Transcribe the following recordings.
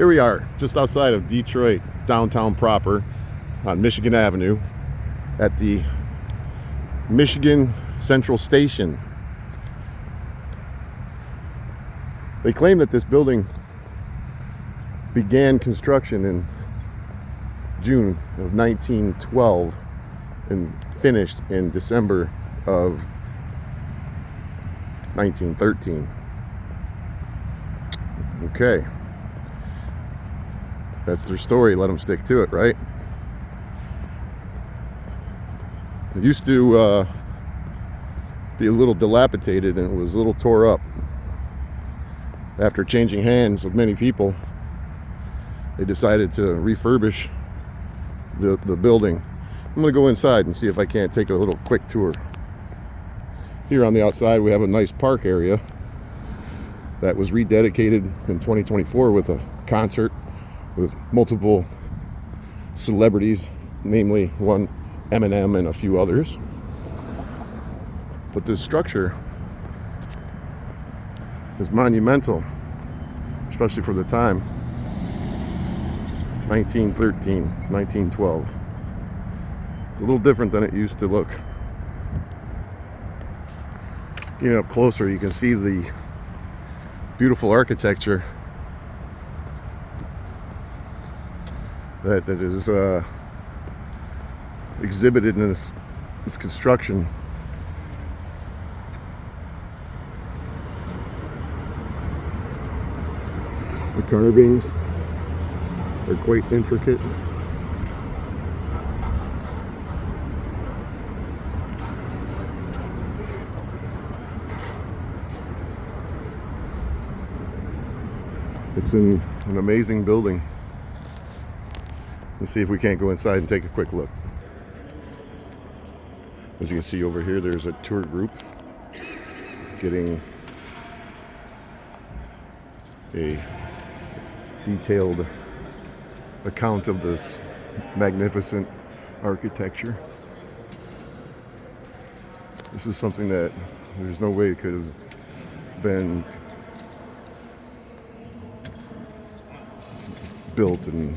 Here we are, just outside of Detroit, downtown proper, on Michigan Avenue, at the Michigan Central Station. They claim that this building began construction in June of 1912 and finished in December of 1913. Okay. That's their story. Let them stick to it, right? It used to be a little dilapidated, and it was a little tore up. After changing hands of many people, they decided to refurbish the building. I'm going to go inside and see if I can't take a little quick tour. Here on the outside, we have a nice park area that was rededicated in 2024 with a concert with multiple celebrities, namely one Eminem and a few others. But this structure is monumental, especially for the time. 1913, 1912. It's a little different than it used to look. Getting up closer, you can see the beautiful architecture that is exhibited in this construction. The carvings are quite intricate. It's an amazing building. Let's see if we can't go inside and take a quick look. As you can see over here, there's a tour group getting a detailed account of this magnificent architecture. This is something that there's no way it could have been built and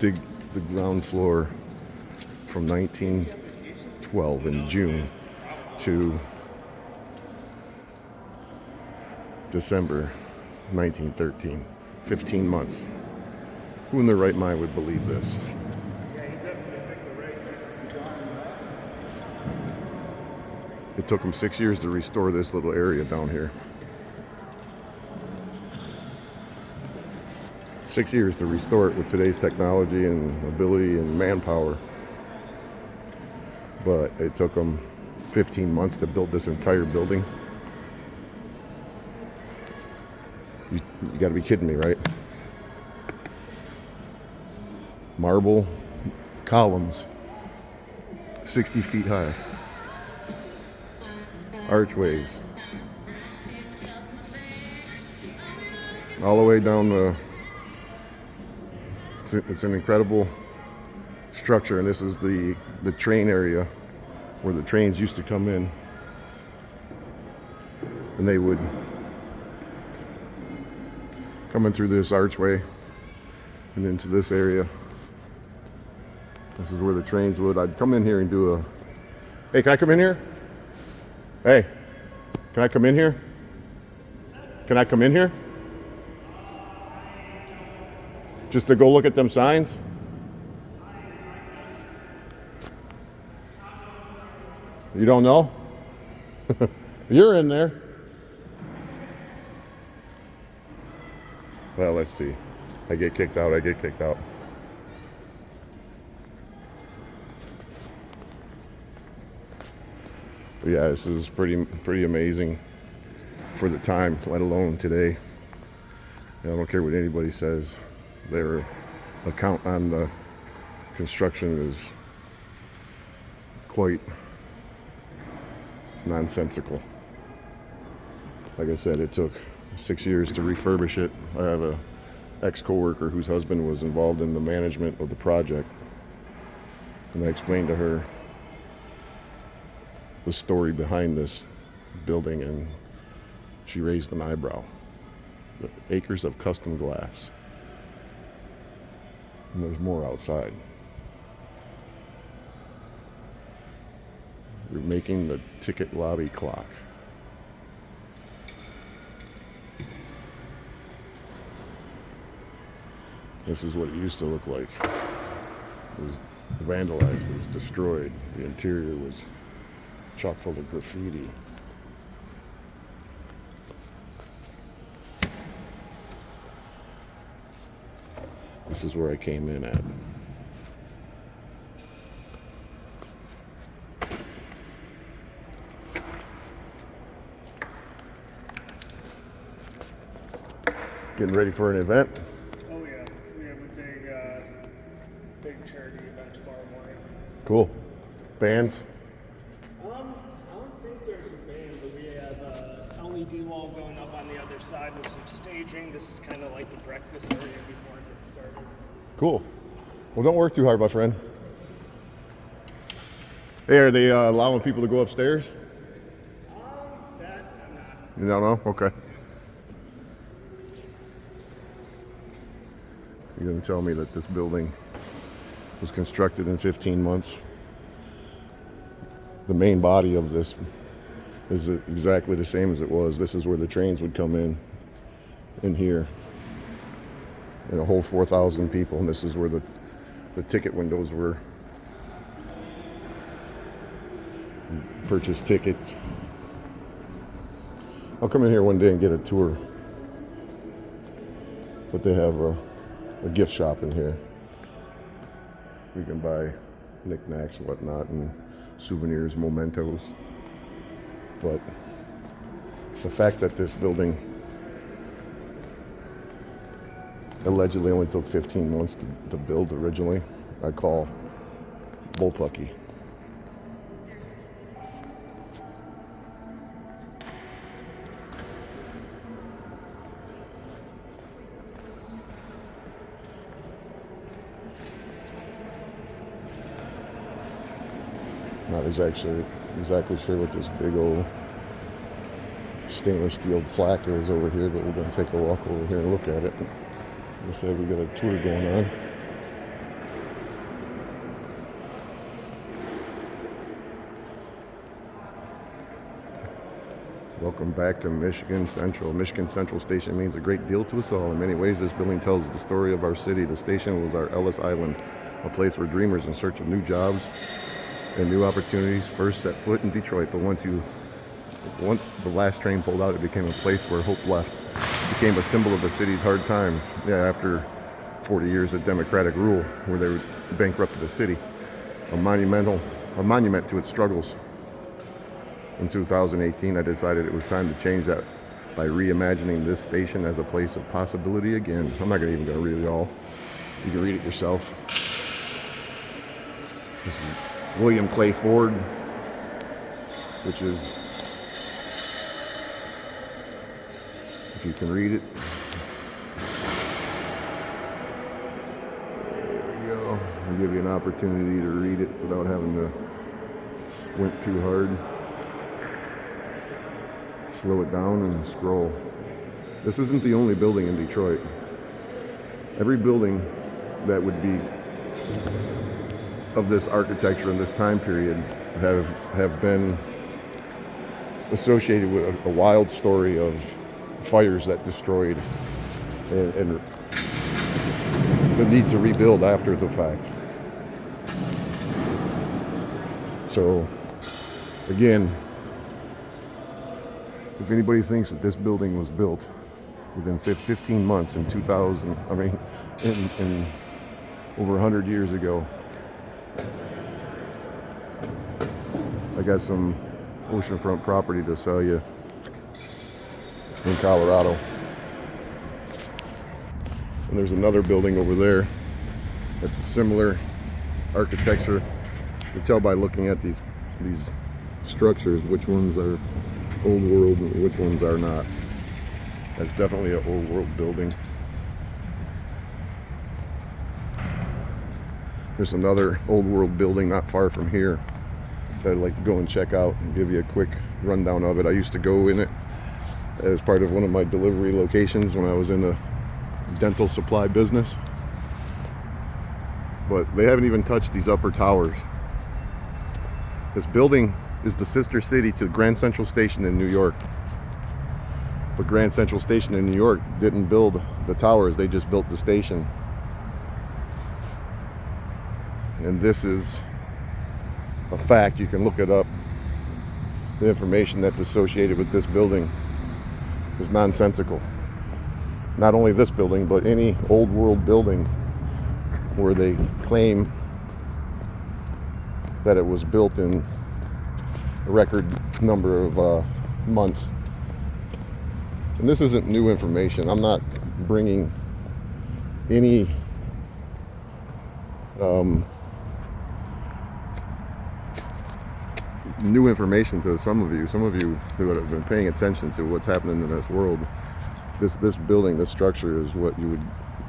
dig the ground floor from 1912 in June to December 1913. 15 months. Who in their right mind would believe this? It took them 6 years to restore this little area down here. 6 years to restore it with today's technology and ability and manpower. But it took them 15 months to build this entire building. You gotta be kidding me, right? Marble columns, 60 feet high. Archways. All the way down the... It's an incredible structure, and this is the train area where the trains used to come in, and they would come in through this archway and into this area. This is where the trains would. I'd come in here and do a... Hey, can I come in here? Hey, can I come in here? Can I come in here? Just to go look at them signs? You don't know? You're in there. Well, let's see. I get kicked out. But yeah, this is pretty amazing for the time, let alone today. I don't care what anybody says. Their account on the construction is quite nonsensical. Like I said, it took 6 years to refurbish it. I have a ex-coworker whose husband was involved in the management of the project, and I explained to her the story behind this building, and she raised an eyebrow. Acres of custom glass. And there's more outside. We're making the ticket lobby clock. This is what it used to look like. It was vandalized, it was destroyed. The interior was chock full of graffiti. This is where I came in at. Getting ready for an event? Oh yeah, we have a big charity event tomorrow morning. Cool. Bands? I don't think there's a band, but we have a LED wall going up on the other side with some staging. This is kind of like the breakfast area before it gets started. Cool. Well, don't work too hard, my friend. Hey, are they allowing people to go upstairs? That I'm not. You don't know? Okay. You're going to tell me that this building was constructed in 15 months. The main body of this is exactly the same as it was. This is where the trains would come in here. And a whole 4,000 people, and this is where the ticket windows were. Purchase tickets. I'll come in here one day and get a tour. But they have a gift shop in here. You can buy knickknacks and whatnot, and souvenirs, mementos. But the fact that this building allegedly only took 15 months to build originally, I call bullpucky. Not exactly sure what this big old stainless steel plaque is over here, but we're going to take a walk over here and look at it. Like I said, we got a tour going on. Welcome back to Michigan Central. Michigan Central Station means a great deal to us all. In many ways, this building tells the story of our city. The station was our Ellis Island, a place where dreamers in search of new jobs and new opportunities first set foot in Detroit. But once the last train pulled out, it became a place where hope left. It became a symbol of the city's hard times. Yeah, after 40 years of Democratic rule, where they bankrupted the city, a monument to its struggles. In 2018, I decided it was time to change that by reimagining this station as a place of possibility again. I'm not even going to read it all. You can read it yourself. This is William Clay Ford, which is, if you can read it. There we go. I'll give you an opportunity to read it without having to squint too hard. Slow it down and scroll. This isn't the only building in Detroit. Every building that would be of this architecture in this time period have been associated with a wild story of fires that destroyed and the need to rebuild after the fact. So again, if anybody thinks that this building was built within 15 months in over 100 years ago, I got some oceanfront property to sell you in Colorado. And there's another building over there that's a similar architecture. You can tell by looking at these structures which ones are old world and which ones are not. That's definitely an old world building. There's another old world building not far from here that I'd like to go and check out and give you a quick rundown of it. I used to go in it as part of one of my delivery locations when I was in the dental supply business. but they haven't even touched these upper towers. This building is the sister city to Grand Central Station in New York. But Grand Central Station in New York didn't build the towers, they just built the station. And this is a fact, you can look it up. The information that's associated with this building is nonsensical. Not only this building, but any old world building where they claim that it was built in a record number of months. And this isn't new information. I'm not bringing any new information to some of you. Some of you who have been paying attention to what's happening in this world. This building, this structure is what you would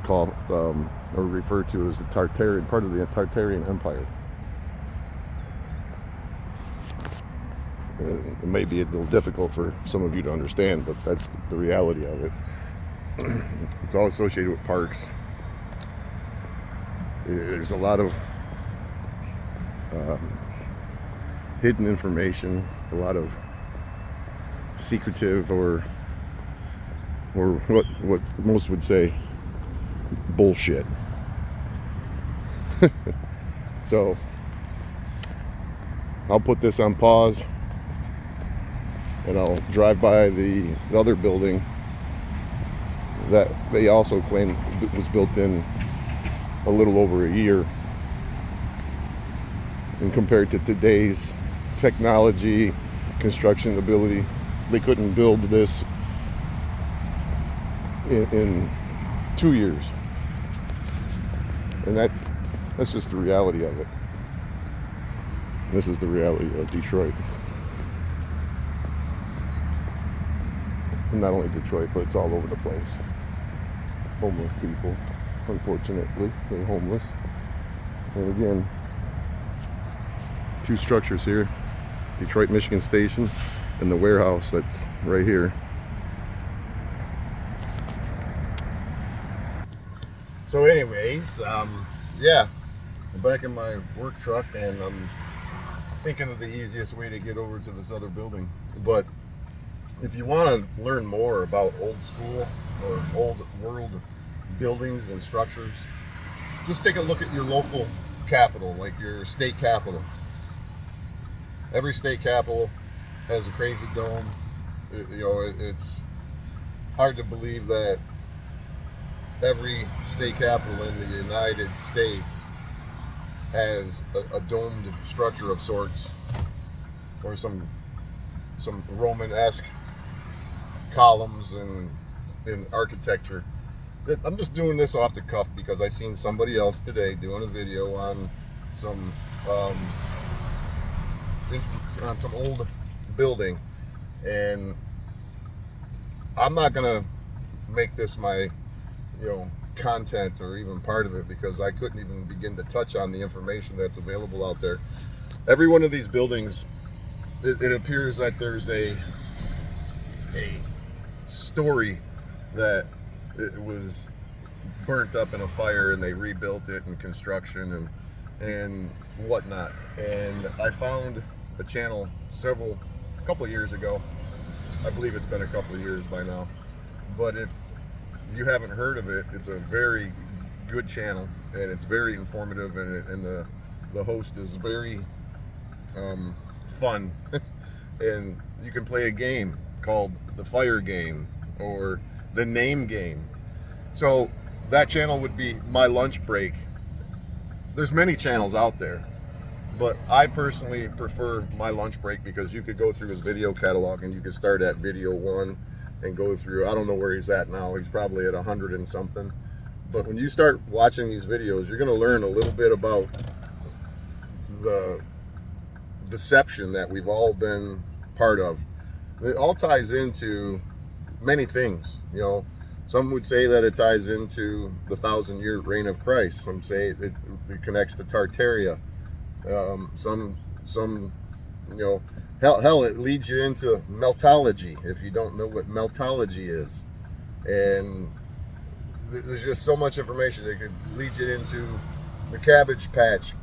call or refer to as the Tartarian, part of the Tartarian Empire. It may be a little difficult for some of you to understand, but that's the reality of it. It's all associated with parks. There's a lot of hidden information, a lot of secretive or what most would say bullshit. So I'll put this on pause and I'll drive by the other building that they also claim was built in a little over a year. And compared to today's technology, construction ability, they couldn't build this in 2 years. And that's just the reality of it. This is the reality of Detroit. And not only Detroit, but it's all over the place. Homeless people, unfortunately, they're homeless. And again, two structures here, Detroit Michigan Station and the warehouse that's right here. So anyways, yeah, I'm back in my work truck and I'm thinking of the easiest way to get over to this other building. But if you want to learn more about old school or old world buildings and structures, just take a look at your local capital, like your state capital. Every state capital has a crazy dome. It's hard to believe that every state capital in the United States has a domed structure of sorts, or some Roman-esque columns and in architecture. I'm just doing this off the cuff because I seen somebody else today doing a video on some old building, and I'm not gonna make this my content or even part of it because I couldn't even begin to touch on the information that's available out there. Every one of these buildings, it appears that there's a story that it was burnt up in a fire and they rebuilt it in construction and whatnot. And I found a channel a couple of years ago. I believe it's been a couple of years by now. But if you haven't heard of it, it's a very good channel and it's very informative, and the host is very fun. And you can play a game called the Fire Game or the Name Game. So that channel would be My Lunch Break. There's many channels out there, but I personally prefer My Lunch Break because you could go through his video catalog and you could start at video 1 and go through, I don't know where he's at now, he's probably at 100 and something. But when you start watching these videos, you're going to learn a little bit about the deception that we've all been part of. It all ties into many things. Some would say that it ties into the 1,000-year reign of Christ. Some say it connects to Tartaria. Some hell, it leads you into meltology if you don't know what meltology is. And there's just so much information that could lead you into the Cabbage Patch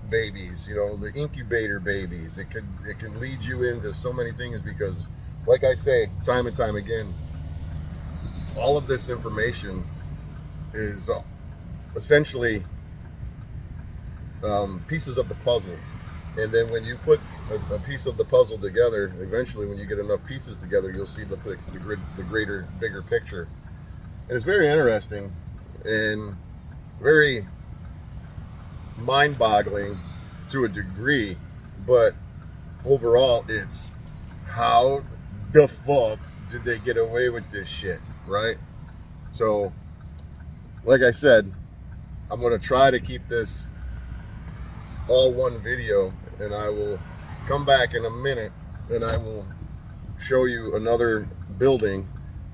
babies, you know, the incubator babies. It can lead you into so many things because, like I say time and time again, all of this information is essentially pieces of the puzzle. And then when you put a piece of the puzzle together, eventually when you get enough pieces together, you'll see the greater, bigger picture. And it's very interesting and very mind-boggling to a degree, but overall it's how the fuck did they get away with this shit, right? So like I said, I'm going to try to keep this all one video, and I will come back in a minute and I will show you another building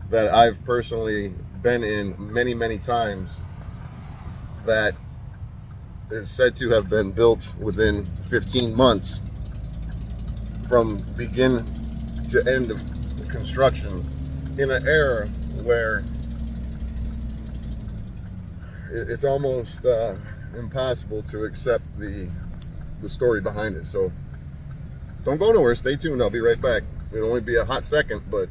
that I've personally been in many times that is said to have been built within 15 months from begin to end of construction in an era where it's almost impossible to accept the story behind it. So don't go nowhere, stay tuned, I'll be right back. It'll only be a hot second, but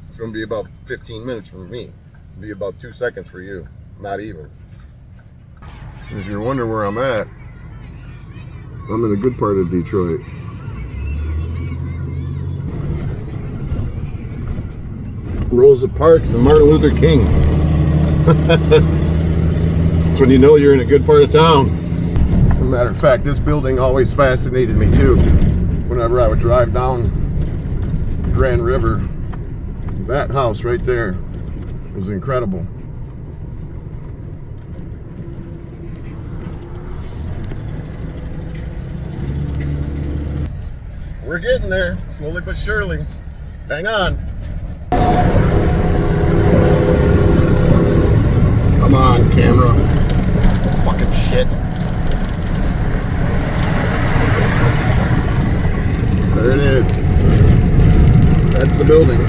it's going to be about 15 minutes for me. It'll be about 2 seconds for you, not even. If you're wondering where I'm at, I'm in a good part of Detroit. Rosa Parks and Martin Luther King. That's when you know you're in a good part of town. As a matter of fact, this building always fascinated me too. Whenever I would drive down Grand River, that house right there was incredible. We're getting there, slowly but surely. Hang on. Come on, camera. Fucking shit. There it is. That's the building.